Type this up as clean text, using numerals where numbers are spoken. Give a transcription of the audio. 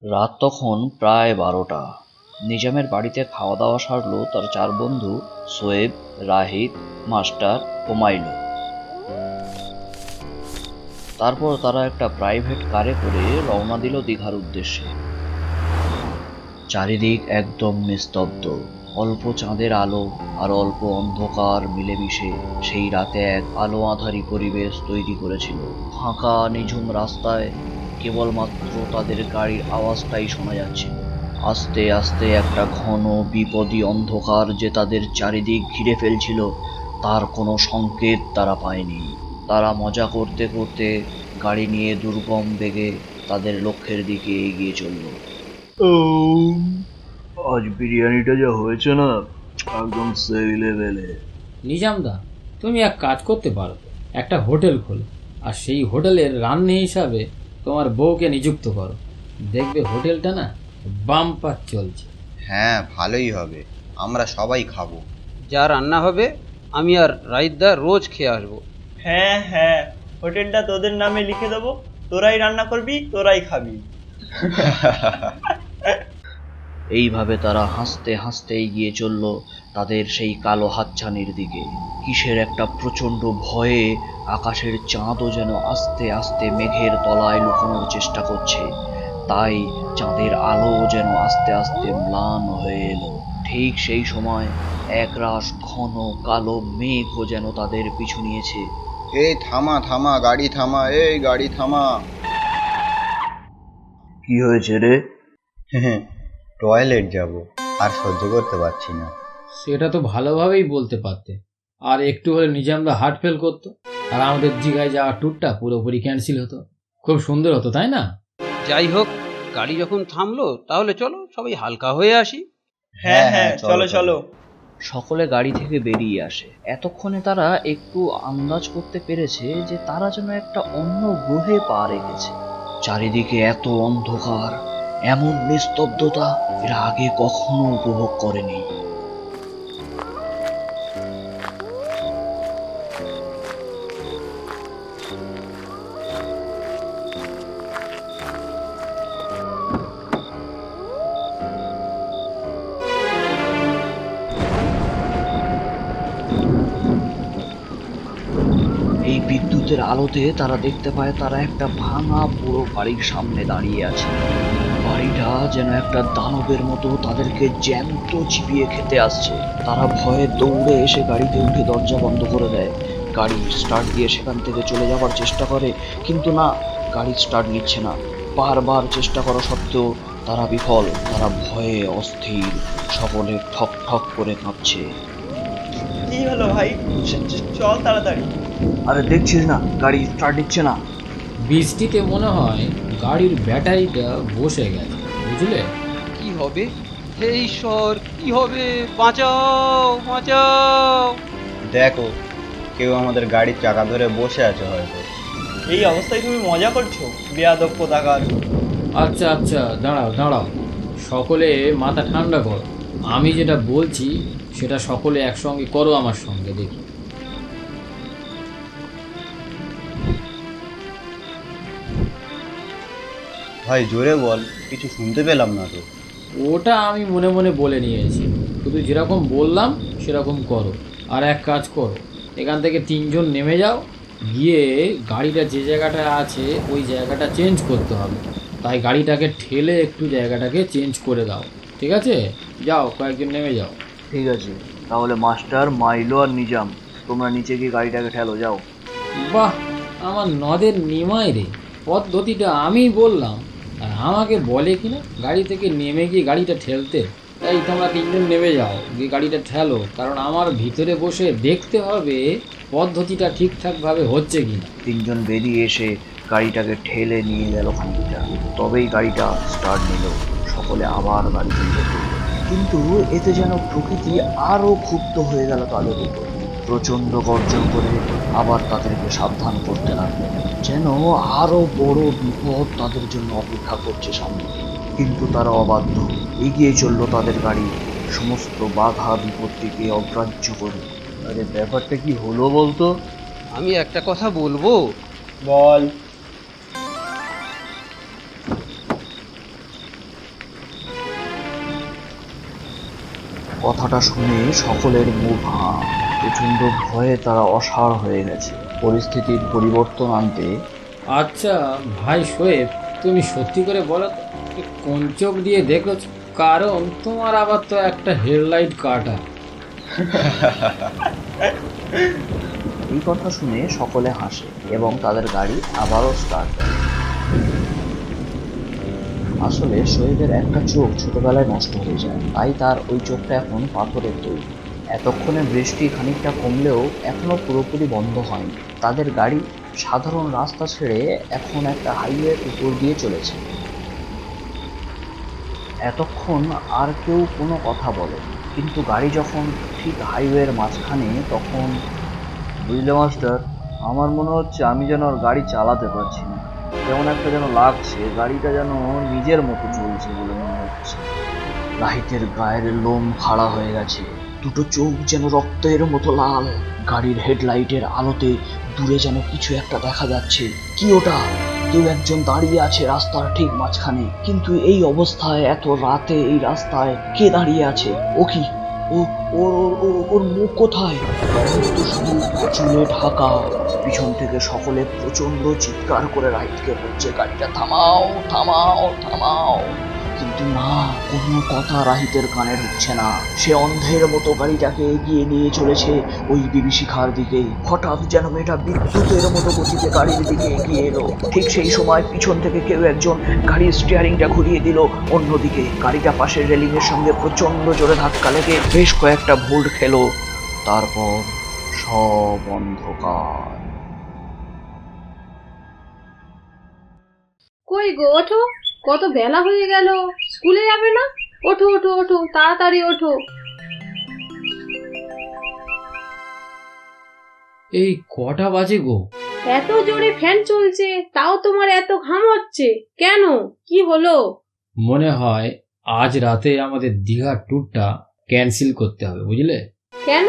রাত তখন প্রায় 12টা। নিজামের বাড়িতে খাওয়া দাওয়া সারলো তার চার বন্ধু সোয়েব, রাহিত, মাস্টার ও মাইলো। তারপর তারা একটা প্রাইভেট কারে করে রওনা দিল দীঘার উদ্দেশ্যে। চারিদিক একদম নিস্তব্ধ, অল্প চাঁদের আলো আর অল্প অন্ধকার মিলেমিশে সেই রাতে এক আলো আঁধারি পরিবেশ তৈরি করেছিল। ফাঁকা নিঝুম রাস্তায় কেবলমাত্র তাদের গাড়ির আওয়াজটাই শোনা যাচ্ছিল। আস্তে আস্তে একটা ঘন বিপদী অন্ধকার যে তাদের চারিদিক ঘিরে ফেলছিল তার কোনো সংকেত তারা পায়নি। তারা মজা করতে করতে গাড়ি নিয়ে দুর্গম বেগে তাদের লক্ষ্যের দিকে এগিয়ে চলল। আজ বিরিয়ানিটা যা হয়েছে না, একদম সেই লেভেলে। নিজামদা, তুমি এক কাজ করতে পারো, একটা হোটেল খোলো আর সেই হোটেলের রান্নি হিসাবে তোমার বউকে নিযুক্ত করো। দেখবে হোটেলটা না বাম্পার চলছে। হ্যাঁ, ভালোই হবে, আমরা সবাই খাবো। যা রান্না হবে আমি আর রাইতদা রোজ খেয়ে আসবো। হ্যাঁ হ্যাঁ, হোটেলটা তোদের নামে লিখে দেবো, তোরাই রান্না করবি, তোরাই খাবি। এইভাবে তারা হাসতে হাসতে এগিয়ে চলল তাদের সেই কালো হাতছানির দিকে। কিসের একটা প্রচণ্ড ভয়ে আকাশের চাঁদও যেন আস্তে আস্তে মেঘের তলায় লুকানোর চেষ্টা করছে। তাই চাঁদের আলো যেন আস্তে আস্তে ম্লান হয়ে এলো। ঠিক সেই সময় একরাশ ঘন কালো মেঘও যেন তাদের পিছু নিয়েছে। এই থামা থামা, গাড়ি থামা, এই গাড়ি থামা। কি হয়েছে রে? টয়লেট যাব, আর সহ্য করতে পারছি না। সেটা তো ভালোভাবেই বলতে পারতে, আর একটু হলে নিজামদা হার্ট ফেল করতো আর আমাদের দীঘায় যাওয়ার ট্যুরটা পুরোপুরি ক্যান্সেল হতো। খুব সুন্দর হতো, তাই না? যাই হোক, গাড়ি যখন থামলো তাহলে চলো সবাই হালকা হয়ে আসি। হ্যাঁ হ্যাঁ, চলো চলো। সকলে গাড়ি থেকে বেরিয়ে আসে। এতক্ষণে তারা একটু আন্দাজ করতে পেরেছে যে তারা যেন একটা অন্য গ্রহে পা রেখেছে। চারিদিকে এত অন্ধকার, এমন নিস্তব্ধতা এরা আগে কখনো উপভোগ করেনি। এই বিদ্যুতের আলোতে তারা দেখতে পায় তারা একটা ভাঙা পুরো বাড়ির সামনে দাঁড়িয়ে আছে। বাড়িটা যেন একটা দানবের মতো তাদেরকে জ্যান্ত চিবিয়ে খেতে আসছে। তারা ভয়ে দৌড়ে এসে গাড়িতে উঠে দরজা বন্ধ করে দেয়। গাড়ি স্টার্ট দিয়ে সেখান থেকে চলে যাওয়ার চেষ্টা করে, কিন্তু না, গাড়ি স্টার্ট নিচ্ছে না। বারবার চেষ্টা করা সত্ত্বেও তারা বিফল। তারা ভয়ে অস্থির, সকলে ঠক ঠক করে কাঁপছে। কি হলো ভাই? চল তাড়াতাড়ি। আরে দেখছিস না, গাড়ি স্টার্ট নিচ্ছে না। বৃষ্টিতে মনে হয় গাড়ির ব্যাটারিটা বসে গেছে, বুঝলে? কি হবে? হে ঈশ্বর, কি হবে? বাঁচাও বাঁচাও! দেখো, কেউ আমাদের গাড়ির চাকা ধরে বসে আছে হয়তো। এই অবস্থায় তুমি মজা করছো, বেয়াদব কোথাকার। আচ্ছা আচ্ছা, দাঁড়াও দাঁড়াও, সকলে মাথা ঠান্ডা করো। আমি যেটা বলছি সেটা সকলে একসঙ্গে করো আমার সঙ্গে, দেখি। ভাই জোরে বল, কিছু শুনতে পেলাম না তো। ওটা আমি মনে মনে বলে নিয়েছি, শুধু যেরকম বললাম সেরকম করো। আর এক কাজ করো, এখান থেকে 3জন নেমে যাও, গিয়ে গাড়িটা যে জায়গাটা আছে ওই জায়গাটা চেঞ্জ করতে হবে। তাই গাড়িটাকে ঠেলে একটু জায়গাটাকে চেঞ্জ করে দাও, ঠিক আছে? যাও, কয়েকজন নেমে যাও। ঠিক আছে, তাহলে মাস্টার, মাইলো আর নিজাম, তোমরা নিচে গিয়ে গাড়িটাকে ঠেলো, যাও। বাহ, আমার নদের নিমাই রে, পদ্ধতিটা আমি বললাম আর আমাকে বলে কিনা গাড়ি থেকে নেমে গিয়ে গাড়িটা ঠেলতে। তাই তোমরা 3জন নেমে যাও, গিয়ে গাড়িটা ঠেলো, কারণ আমার ভিতরে বসে দেখতে হবে পদ্ধতিটা ঠিকঠাকভাবে হচ্ছে কিনা। 3জন বেরিয়ে এসে গাড়িটাকে ঠেলে নিয়ে গেল খানিকটা, তবেই গাড়িটা স্টার্ট নিল। সকলে আবার গাড়ি তুলতে শুরু করলো। কিন্তু এতে যেন প্রকৃতি আরো ক্ষুব্ধ হয়ে গেল তাদের উপর। প্রচন্ড গর্জন করে আবার তাদেরকে সাবধান করতে লাগলো, যেন আরো বড় বিপদ তাদের জন্য অপেক্ষা করছে সামনে। কিন্তু তারা অবাধ্য, এগিয়ে চলল তাদের গাড়ি সমস্ত বাধা বিপত্তিকে অগ্রাহ্য করে। আরে ব্যাপারটা কি হলো বলতো? আমি একটা কথা বলবো। বল। কথাটা শুনে সকলের মুখ হাঁ, প্রচণ্ড ভয়ে তারা অসাড় হয়ে গেছে। পরিস্থিতির পরিবর্তন আনতে আচ্ছা ভাই শোয়েব, তুমি সত্যি করে বলো তো, এ কোন চোখ দিয়ে দেখেছো? কারণ তোমার আবার তো একটা হেডলাইট কাটা। এই কথা শুনে সকলে হাসে এবং তাদের গাড়ি আবারও স্টার্ট দেয়। আসলে শোয়েবের একটা চোখ ছোটবেলায় নষ্ট হয়ে যায়, তাই তার ওই চোখটা এখন পাথরের তৈরি। এতক্ষণে বৃষ্টি খানিকটা কমলেও এখনো পুরোপুরি বন্ধ হয়নি। তাদের গাড়ি সাধারণ রাস্তা ছেড়ে এখন একটা হাইওয়ের উপর দিয়ে চলেছে। এতক্ষণ আর কেউ কোনো কথা বলে, কিন্তু গাড়ি যখন ঠিক হাইওয়ের মাঝখানে, তখন বুঝলে মাস্টার, আমার মনে হচ্ছে আমি যেন আর গাড়ি চালাতে পারছি না। কেমন একটা যেন লাগছে, গাড়িটা যেন নিজের মতো চলছে বলে মনে হচ্ছে। লাহিতের গায়ের লোম খাড়া হয়ে গেছে, দুটো চোখ যেন রক্তের মতো লাল। গাড়ির হেডলাইটের আলোতে দূরে যেন কিছু একটা দেখা যাচ্ছে। কি ওটা? কেউ একজন দাঁড়িয়ে আছে রাস্তার ঠিক মাঝখানে, কিন্তু এই অবস্থায় এত রাতে এই রাস্তায় কে দাঁড়িয়ে আছে? ও কি? ও ওর ওর- ওর মুখ কোথায়? মুখ তো শুধু চুলে ঢাকা। পিছন থেকে সকলে প্রচন্ড চিৎকার করে রাইটকে বলছে, গাড়িটা থামাও, থামাও, থামাও। কিন্তু না, কোনো কথা রাহিতের কানে ঢুকছে না। সে অন্ধের মতো গাড়িটাকে এগিয়ে নিয়ে চলেছে ওই বিভীষিকার দিকে। হঠাৎ যেন মেয়েটা বিদ্যুতের মতো গতিতে গাড়ির দিকে এগিয়ে এলো। ঠিক সেই সময় পিছন থেকে কেউ একজন গাড়ির স্টিয়ারিংটা ঘুরিয়ে দিল অন্যদিকে। গাড়িটা পাশের রেলিং এর সঙ্গে প্রচন্ড জোরে ধাক্কা লেগে বেশ কয়েকটা ভোল্ট খেলো। তারপর সব অন্ধকার। কই গো, ওঠো, কত বেলা হয়ে গেল, স্কুলে যাবে না? ওঠো ওঠো ওঠো, তাড়াতাড়ি ওঠো। এই কটা বাজে গো? এত জোরে ফ্যান চলছে, তাও তোমার এত ঘাম হচ্ছে কেন? কি হলো? মনে হয় আজ রাতে আমাদের দীঘার ট্যুরটা ক্যান্সেল করতে হবে, বুঝলে? কেন?